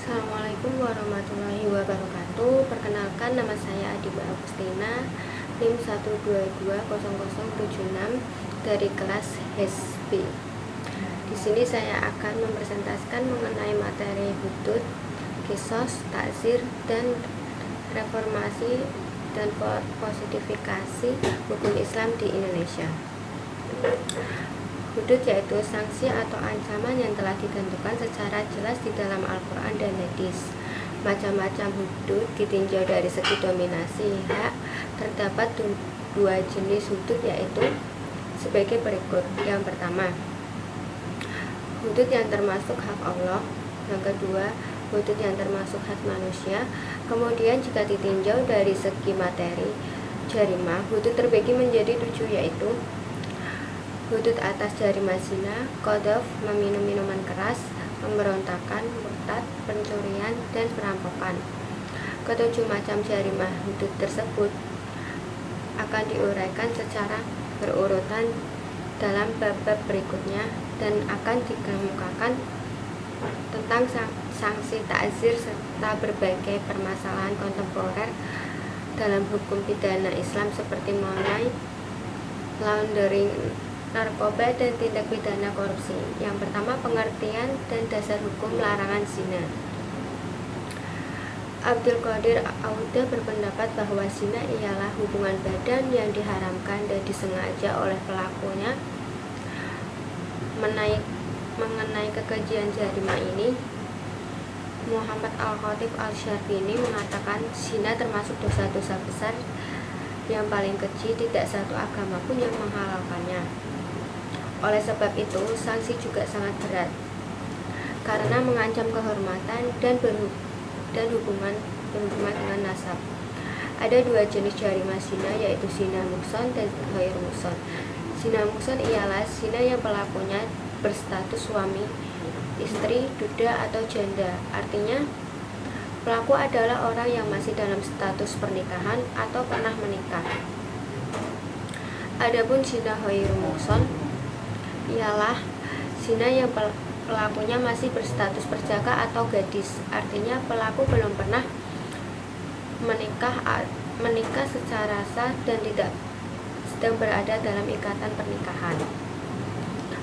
Assalamualaikum warahmatullahi wabarakatuh. Perkenalkan, nama saya Adiba Agustina, NIM 1220076 dari kelas HSB. Di sini saya akan mempresentasikan mengenai materi hudud, kisos, takzir, dan reformasi dan positifikasi hukum Islam di Indonesia. Hudud yaitu sanksi atau ancaman yang telah ditentukan secara jelas di dalam Al-Quran dan Hadis. Macam-macam hudud ditinjau dari segi dominasi hak. Terdapat dua jenis hudud, yaitu sebagai berikut. Yang pertama, hudud yang termasuk hak Allah. Yang kedua, hudud yang termasuk hak manusia. Kemudian jika ditinjau dari segi materi jarimah, hudud terbagi menjadi 7, yaitu hudud atas jarimah zina, qadhaf, meminum minuman keras, pemberontakan, murtad, pencurian, dan perampokan. Ketujuh macam jarimah hudud tersebut akan diuraikan secara berurutan dalam bab-bab berikutnya dan akan dikemukakan tentang sanksi takzir serta berbagai permasalahan kontemporer dalam hukum pidana Islam seperti money laundering, narkoba, dan tindak pidana korupsi. Yang pertama, pengertian dan dasar hukum larangan zina. Abdul Qadir Auda berpendapat bahwa zina ialah hubungan badan yang diharamkan dan disengaja oleh pelakunya. Mengenai kekejian jarimah ini, Muhammad Al-Khatib Al-Syarbini mengatakan zina termasuk dosa-dosa besar yang paling keji, tidak satu agama pun yang menghalalkannya. Oleh sebab itu, sanksi juga sangat berat karena mengancam kehormatan dan berhubungan dengan nasab. Ada dua jenis jarimah zina, yaitu zina muhsan dan ghair muhsan. Zina muhsan ialah zina yang pelakunya berstatus suami, istri, duda, atau janda. Artinya, pelaku adalah orang yang masih dalam status pernikahan atau pernah menikah. Adapun zina ghair muhsan ialah zina yang pelakunya masih berstatus perjaka atau gadis. Artinya pelaku belum pernah menikah secara sah dan tidak sedang berada dalam ikatan pernikahan.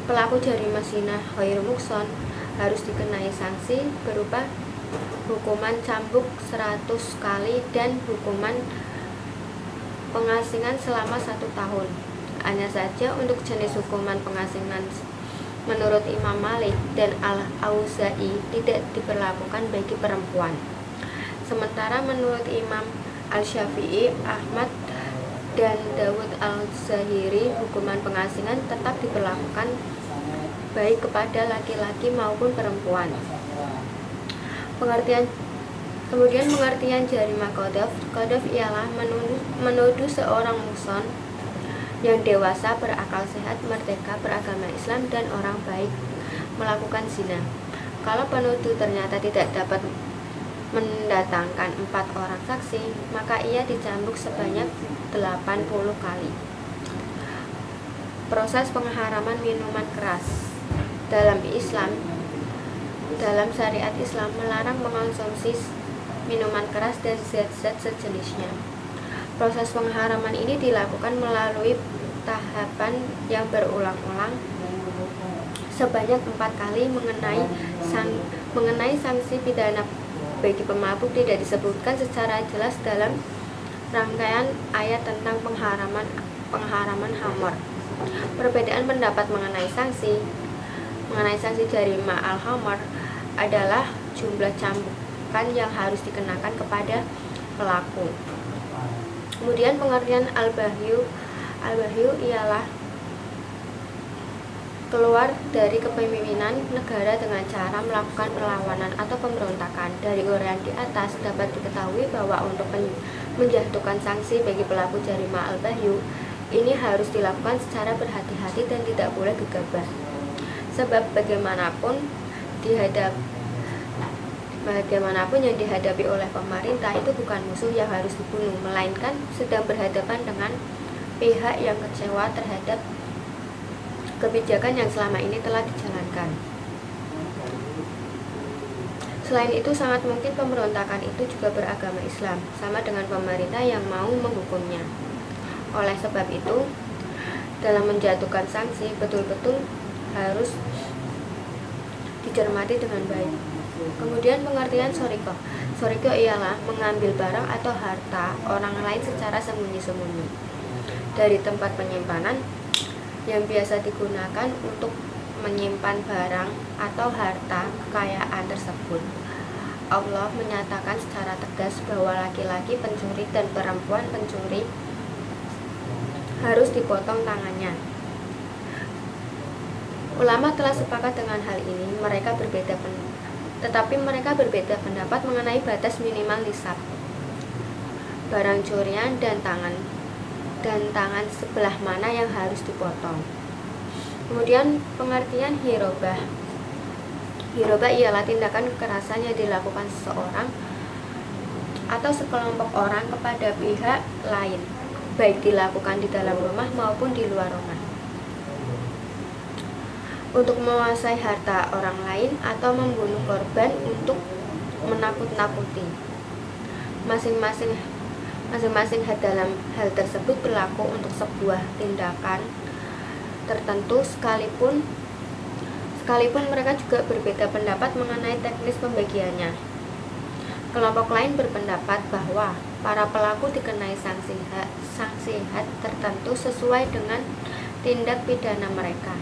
Pelaku jarimah zina ghair muhsan harus dikenai sanksi berupa hukuman cambuk 100 kali dan hukuman pengasingan selama 1 tahun. Hanya saja untuk jenis hukuman pengasingan menurut Imam Malik dan Al-Auza'i tidak diberlakukan bagi perempuan. Sementara menurut Imam Al-Syafi'i, Ahmad, dan Dawud Al-Zahiri, hukuman pengasingan tetap diberlakukan baik kepada laki-laki maupun perempuan. Kemudian pengertian jarimah qadhaf. Qadhaf ialah menuduh seorang muhsan yang dewasa, berakal sehat, merdeka, beragama Islam, dan orang baik melakukan zina. Kalau penuduh ternyata tidak dapat mendatangkan 4 orang saksi, maka ia dicambuk sebanyak 80 kali. Proses pengharaman minuman keras. Dalam syariat Islam melarang mengonsumsi minuman keras dan zat-zat sejenisnya. Proses pengharaman ini dilakukan melalui tahapan yang berulang-ulang sebanyak 4 kali. Mengenai sanksi pidana bagi pemabuk tidak disebutkan secara jelas dalam rangkaian ayat tentang pengharaman khamr. Perbedaan pendapat mengenai sanksi jarimah al-khamr adalah jumlah cambukan yang harus dikenakan kepada pelaku. Kemudian pengertian al-bahyu ialah keluar dari kepemimpinan negara dengan cara melakukan perlawanan atau pemberontakan. Dari uraian di atas dapat diketahui bahwa untuk menjatuhkan sanksi bagi pelaku jarimah al-bahyu ini harus dilakukan secara berhati-hati dan tidak boleh gegabah. Sebab bagaimanapun yang dihadapi oleh pemerintah itu bukan musuh yang harus dibunuh, melainkan sedang berhadapan dengan pihak yang kecewa terhadap kebijakan yang selama ini telah dijalankan. Selain itu, sangat mungkin pemberontakan itu juga beragama Islam, sama dengan pemerintah yang mau menghukumnya. Oleh sebab itu, dalam menjatuhkan sanksi, betul-betul harus dicermati dengan baik. Kemudian pengertian soriko. Soriko ialah mengambil barang atau harta orang lain secara sembunyi-sembunyi dari tempat penyimpanan yang biasa digunakan untuk menyimpan barang atau harta kekayaan tersebut. Allah menyatakan secara tegas bahwa laki-laki pencuri dan perempuan pencuri harus dipotong tangannya. Ulama telah sepakat dengan hal ini, tetapi mereka berbeda pendapat mengenai batas minimal nisab barang curian dan tangan sebelah mana yang harus dipotong. Kemudian pengertian hirobah. Hirobah ialah tindakan kekerasan yang dilakukan seseorang atau sekelompok orang kepada pihak lain, baik dilakukan di dalam rumah maupun di luar rumah, untuk menguasai harta orang lain atau membunuh korban untuk menakut-nakuti. Masing-masing dalam hal tersebut berlaku untuk sebuah tindakan tertentu, sekalipun mereka juga berbeda pendapat mengenai teknis pembagiannya. Kelompok lain berpendapat bahwa para pelaku dikenai sanksi had tertentu sesuai dengan tindak pidana mereka.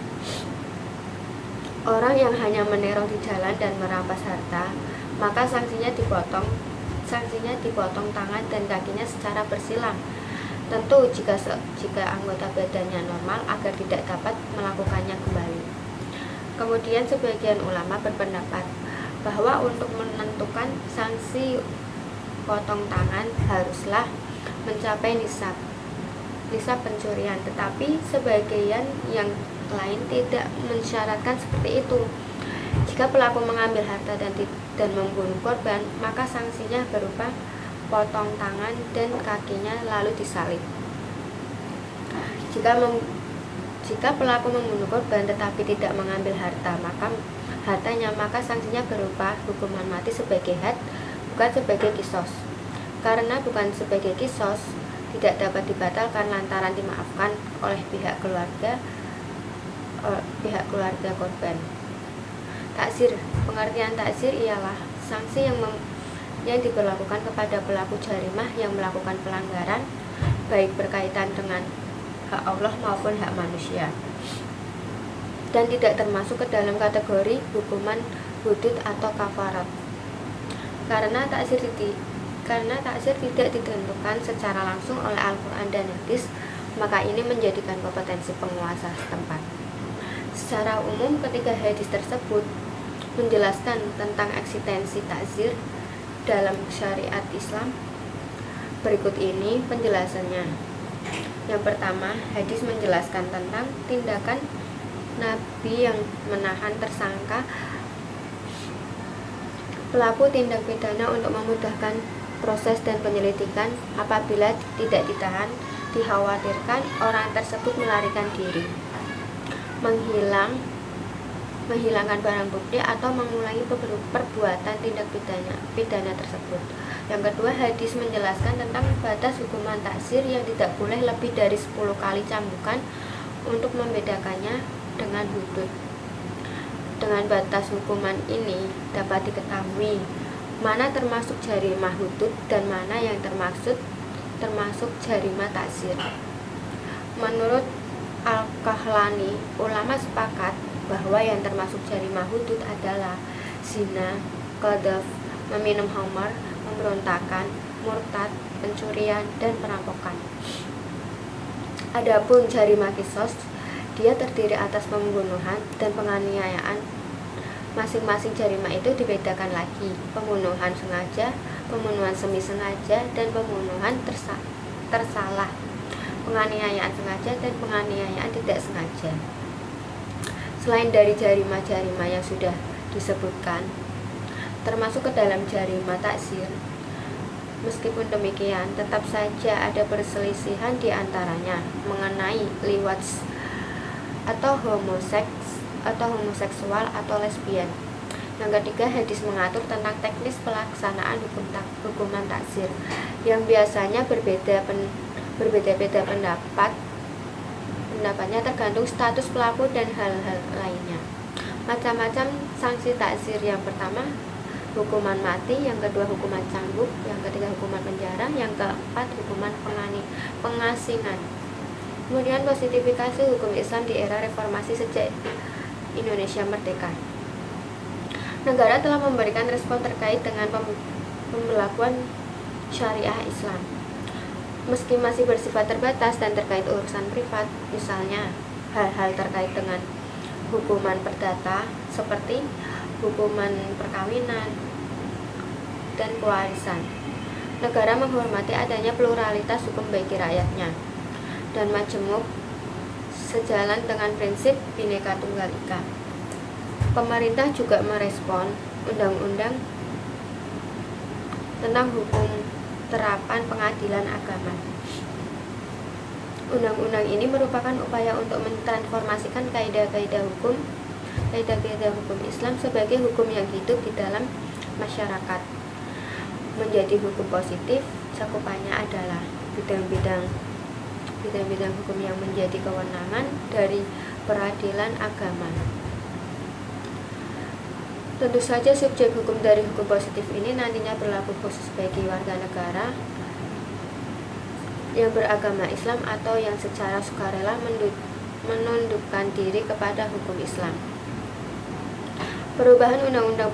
Orang yang hanya meneror di jalan dan merampas harta, maka sanksinya dipotong tangan dan kakinya secara bersilang. Tentu jika anggota badannya normal agar tidak dapat melakukannya kembali. Kemudian sebagian ulama berpendapat bahwa untuk menentukan sanksi potong tangan haruslah mencapai nisab pencurian, tetapi sebagian yang lain tidak mensyaratkan seperti itu. Jika pelaku mengambil harta dan membunuh korban, maka sanksinya berupa potong tangan dan kakinya lalu disalib. Jika pelaku membunuh korban tetapi tidak mengambil hartanya, maka sanksinya berupa hukuman mati sebagai had, bukan sebagai kisos. Karena bukan sebagai kisos, tidak dapat dibatalkan lantaran dimaafkan oleh pihak keluarga korban. Taksir. Pengertian taksir ialah sanksi yang diberlakukan kepada pelaku jarimah yang melakukan pelanggaran, baik berkaitan dengan hak Allah maupun hak manusia, dan tidak termasuk ke dalam kategori hukuman hudud atau kafarat. Karena taksir tidak ditentukan secara langsung oleh Al-Quran dan hadis, maka ini menjadikan kompetensi penguasa setempat. Secara umum, ketiga hadis tersebut menjelaskan tentang eksistensi takzir dalam syariat Islam. Berikut ini penjelasannya. Yang pertama, hadis menjelaskan tentang tindakan Nabi yang menahan tersangka pelaku tindak pidana untuk memudahkan proses dan penyelidikan. Apabila tidak ditahan, dikhawatirkan orang tersebut melarikan diri, menghilangkan barang bukti atau mengulangi perbuatan tindak pidana tersebut. Yang kedua, hadis menjelaskan tentang batas hukuman taksir yang tidak boleh lebih dari 10 kali cambukan untuk membedakannya dengan hudud. Dengan batas hukuman ini dapat diketahui mana termasuk jarimah hudud dan mana yang termasuk jarimah taksir. Menurut Al-Kahlani, ulama sepakat bahwa yang termasuk jarimah hudud adalah zina, qadzaf, meminum khamar, pemberontakan, murtad, pencurian, dan perampokan. Adapun jarimah kisos, dia terdiri atas pembunuhan dan penganiayaan. Masing-masing jarimah itu dibedakan lagi: pembunuhan sengaja, pembunuhan semi sengaja, dan pembunuhan tersalah, penganiayaan sengaja, dan penganiayaan tidak sengaja. Selain dari jarimah-jarimah yang sudah disebutkan, termasuk ke dalam jarimah taksir, meskipun demikian, tetap saja ada perselisihan di antaranya mengenai liwat atau homoseksual atau lesbian. Yang ketiga, hadis mengatur tentang teknis pelaksanaan hukuman taksir yang biasanya berbeda-beda pendapatnya tergantung status pelaku dan hal-hal lainnya. Macam-macam sanksi taksir: yang pertama, hukuman mati; yang kedua, hukuman cambuk; yang ketiga, hukuman penjara; yang keempat, hukuman pengasingan. Kemudian positifikasi hukum Islam di era reformasi sejak Indonesia merdeka. Negara telah memberikan respon terkait dengan pembelakuan syariah Islam. Meski masih bersifat terbatas dan terkait urusan privat, misalnya hal-hal terkait dengan hukuman perdata seperti hukuman perkawinan dan kewarisan. Negara menghormati adanya pluralitas hukum bagi rakyatnya dan majemuk sejalan dengan prinsip Bhinneka Tunggal Ika. Pemerintah juga merespon undang-undang tentang hukum terapan pengadilan agama. Undang-undang ini merupakan upaya untuk mentransformasikan kaidah-kaidah hukum Islam sebagai hukum yang hidup di dalam masyarakat menjadi hukum positif. Cakupannya adalah bidang-bidang hukum yang menjadi kewenangan dari peradilan agama. Tentu saja subjek hukum dari hukum positif ini nantinya berlaku khusus bagi warga negara yang beragama Islam atau yang secara sukarela menundukkan diri kepada hukum Islam. Perubahan Undang-Undang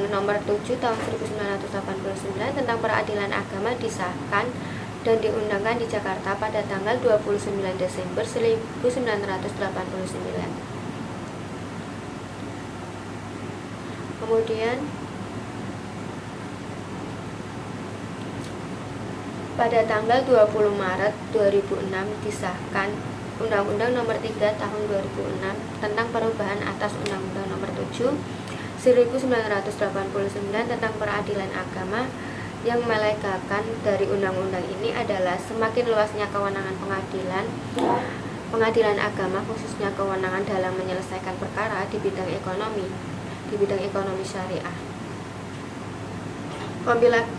Nomor 7 Tahun 1989 tentang Peradilan Agama disahkan dan diundangkan di Jakarta pada tanggal 29 Desember 1989. Kemudian pada tanggal 20 Maret 2006 disahkan Undang-Undang Nomor 3 Tahun 2006 tentang perubahan atas Undang-Undang Nomor 7 1989 tentang peradilan agama. Yang melegakan dari undang-undang ini adalah semakin luasnya kewenangan pengadilan agama, khususnya kewenangan dalam menyelesaikan perkara di bidang ekonomi syariah.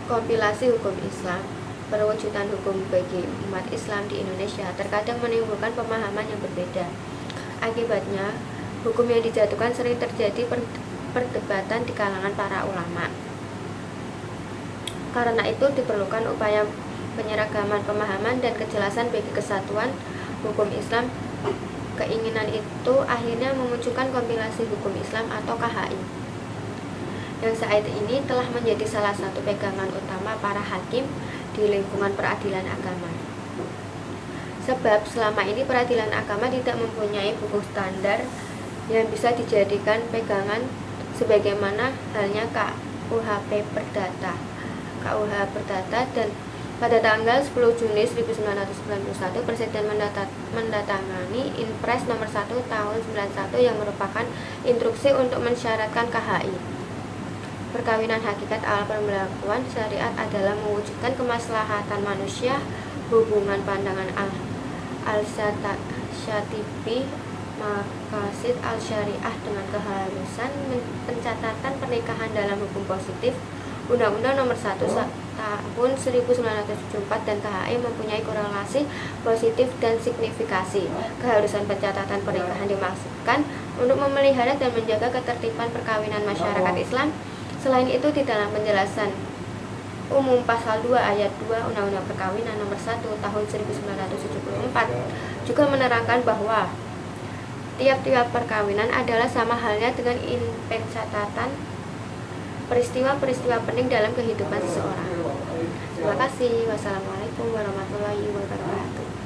Kompilasi hukum Islam, perwujudan hukum bagi umat Islam di Indonesia terkadang menimbulkan pemahaman yang berbeda. Akibatnya, hukum yang dijatuhkan sering terjadi perdebatan di kalangan para ulama. Karena itu diperlukan upaya penyeragaman pemahaman dan kejelasan bagi kesatuan hukum Islam. Keinginan itu akhirnya memunculkan kompilasi hukum Islam atau KHI, yang saat ini telah menjadi salah satu pegangan utama para hakim di lingkungan peradilan agama. Sebab selama ini peradilan agama tidak mempunyai buku standar yang bisa dijadikan pegangan sebagaimana halnya KUHP Perdata dan pada tanggal 10 Juni 1991 Presiden mendatangani Inpres Nomor 1 Tahun 91 yang merupakan instruksi untuk mensyaratkan KHI. Perkawinan hakikat awal pembelakuan syariat adalah mewujudkan kemaslahatan manusia. Hubungan pandangan Al-Syatibi Maqasid Al-Syariah dengan keharusan pencatatan pernikahan dalam hukum positif. Undang-Undang Nomor 1 Tahun 1974 dan KHI mempunyai korelasi positif dan signifikasi. Keharusan pencatatan pernikahan dimaksudkan untuk memelihara dan menjaga ketertiban perkawinan masyarakat Islam. Selain itu, di dalam penjelasan umum pasal 2 ayat 2 Undang-Undang Perkawinan Nomor 1 Tahun 1974 juga menerangkan bahwa tiap-tiap perkawinan adalah sama halnya dengan pencatatan peristiwa-peristiwa penting dalam kehidupan seseorang. Terima kasih. Wassalamualaikum warahmatullahi wabarakatuh.